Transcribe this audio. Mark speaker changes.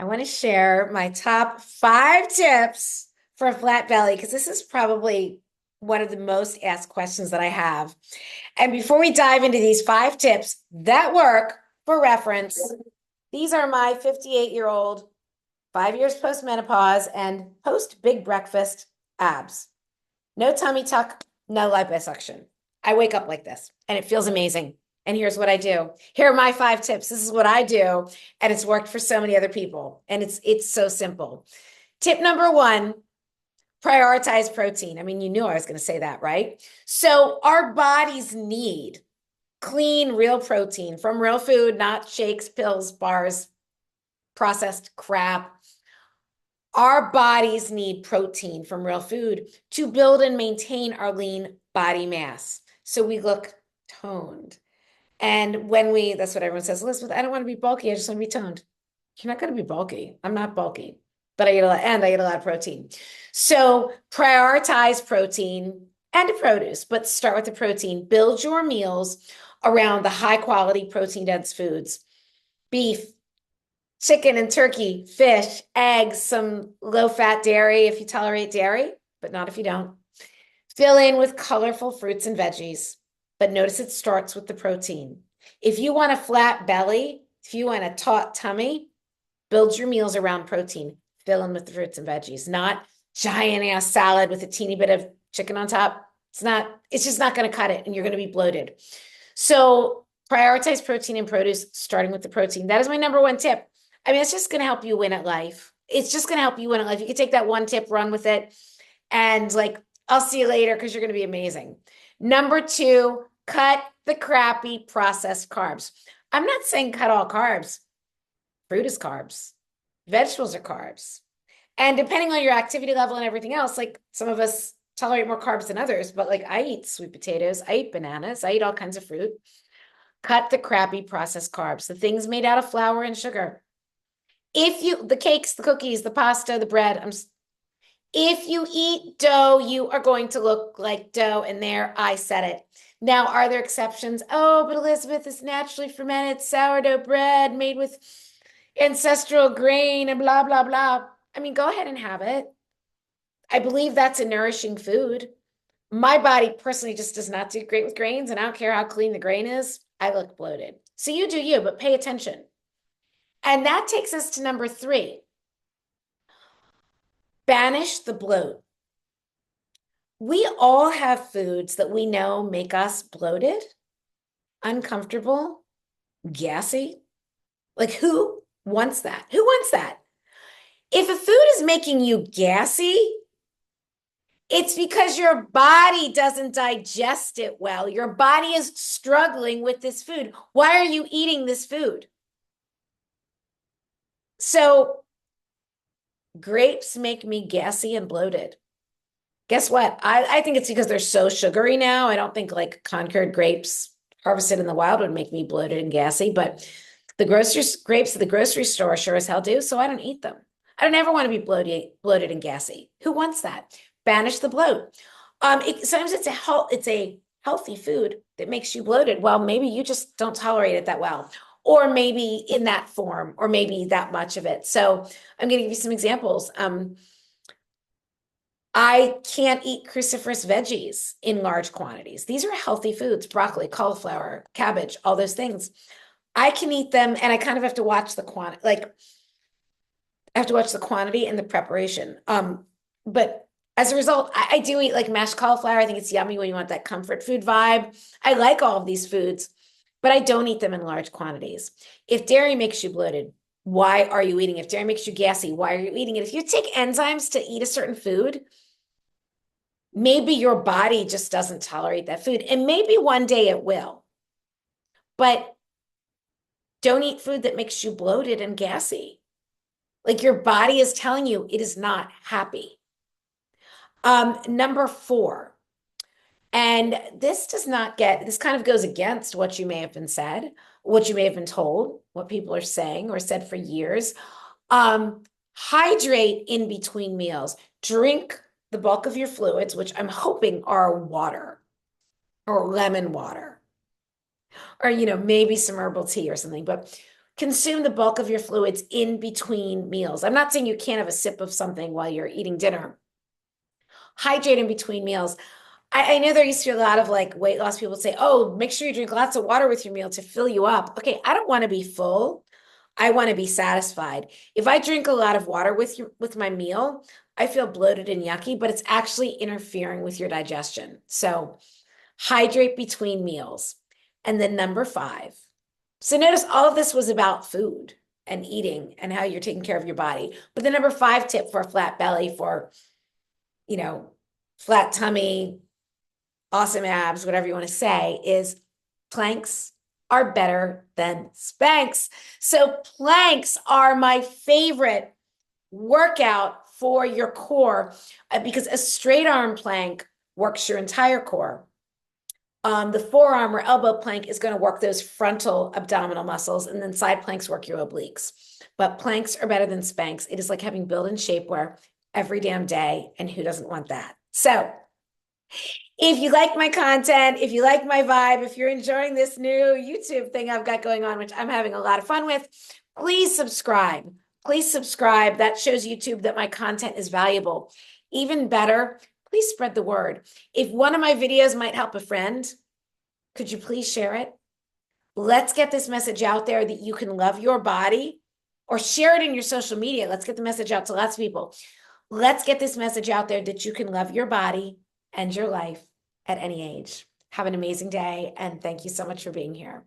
Speaker 1: I want to share my top 5 tips for a flat belly because this is probably one of the most asked questions that I have. And before we dive into these 5 tips that work for reference, these are my 58-year-old, 5 years post-menopause and post-big breakfast abs. No tummy tuck, no liposuction. I wake up like this and it feels amazing. And here's what I do. Here are my 5 tips. This is what I do. And it's worked for so many other people. And it's so simple. Tip number 1, prioritize protein. I mean, you knew I was going to say that, right? So our bodies need clean, real protein from real food, not shakes, pills, bars, processed crap. Our bodies need protein from real food to build and maintain our lean body mass. So we look toned. And that's what everyone says, Elizabeth, I don't want to be bulky. I just want to be toned. You're not going to be bulky. I'm not bulky, but I eat a lot of protein. So prioritize protein and produce, but start with the protein. Build your meals around the high quality protein dense foods: beef, chicken and turkey, fish, eggs, some low fat dairy if you tolerate dairy, but not if you don't. Fill in with colorful fruits and veggies, but notice it starts with the protein. If you want a flat belly, if you want a taut tummy, build your meals around protein. Fill in with the fruits and veggies, not giant ass salad with a teeny bit of chicken on top. It's just not going to cut it and you're going to be bloated. So prioritize protein and produce, starting with the protein. That is my number 1 tip. I mean, it's just going to help you win at life. It's just going to help you win at life. You can take that 1 tip, run with it, and I'll see you later because you're going to be amazing. Number 2, cut the crappy processed carbs. I'm not saying cut all carbs. Fruit is carbs. Vegetables are carbs. And depending on your activity level and everything else, some of us tolerate more carbs than others, but I eat sweet potatoes, I eat bananas, I eat all kinds of fruit. Cut the crappy processed carbs, the things made out of flour and sugar. The cakes, the cookies, the pasta, the bread, if you eat dough, you are going to look like dough. And there, I said it. Now, are there exceptions? Oh, but Elizabeth, is naturally fermented sourdough bread made with ancestral grain and blah, blah, blah. I mean, go ahead and have it. I believe that's a nourishing food. My body personally just does not do great with grains, and I don't care how clean the grain is. I look bloated. So you do you, but pay attention. And that takes us to number 3. Banish the bloat. We all have foods that we know make us bloated, uncomfortable, gassy. Who wants that? Who wants that? If a food is making you gassy, it's because your body doesn't digest it well. Your body is struggling with this food. Why are you eating this food? So grapes make me gassy and bloated. Guess what? I think it's because they're so sugary now. I don't think Concord grapes harvested in the wild would make me bloated and gassy, but the grapes at the grocery store sure as hell do, so I don't eat them. I don't ever want to be bloated and gassy. Who wants that? Banish the bloat. Sometimes it's a healthy food that makes you bloated. Well, maybe you just don't tolerate it that well, or maybe in that form, or maybe that much of it. So I'm going to give you some examples. I can't eat cruciferous veggies in large quantities. These are healthy foods: broccoli, cauliflower, cabbage, all those things. I can eat them, and I kind of have to watch the quantity. I have to watch the quantity and the preparation. But as a result, I do eat mashed cauliflower. I think it's yummy when you want that comfort food vibe. I like all of these foods, but I don't eat them in large quantities. If dairy makes you bloated, why are you eating it? If dairy makes you gassy, why are you eating it? If you take enzymes to eat a certain food, maybe your body just doesn't tolerate that food. And maybe one day it will. But don't eat food that makes you bloated and gassy. Your body is telling you it is not happy. Number 4, and this kind of goes against what you may have been said, what you may have been told, what people are saying or said for years. Hydrate in between meals. Drink the bulk of your fluids, which I'm hoping are water or lemon water, or maybe some herbal tea or something. But Consume the bulk of your fluids in between meals. I'm not saying you can't have a sip of something while you're eating dinner. Hydrate in between meals. I know there used to be a lot of like weight loss people say, oh, make sure you drink lots of water with your meal to fill you up. Okay, I don't want to be full. I want to be satisfied. If I drink a lot of water with my meal, I feel bloated and yucky, but it's actually interfering with your digestion. So hydrate between meals. And then number 5. So notice all of this was about food and eating and how you're taking care of your body. But the number 5 tip for a flat belly, for, flat tummy, awesome abs, whatever you want to say, is planks are better than Spanx. So planks are my favorite workout for your core because a straight arm plank works your entire core. The forearm or elbow plank is going to work those frontal abdominal muscles, and then side planks work your obliques. But planks are better than Spanx. It is like having build and shapewear every damn day, and who doesn't want that? So if you like my content, if you like my vibe, if you're enjoying this new YouTube thing I've got going on, which I'm having a lot of fun with, please subscribe. Please subscribe. That shows YouTube that my content is valuable. Even better, please spread the word. If one of my videos might help a friend, could you please share it? Let's get this message out there that you can love your body, or share it in your social media. Let's get the message out to lots of people. Let's get this message out there that you can love your body and your life at any age. Have an amazing day, and thank you so much for being here.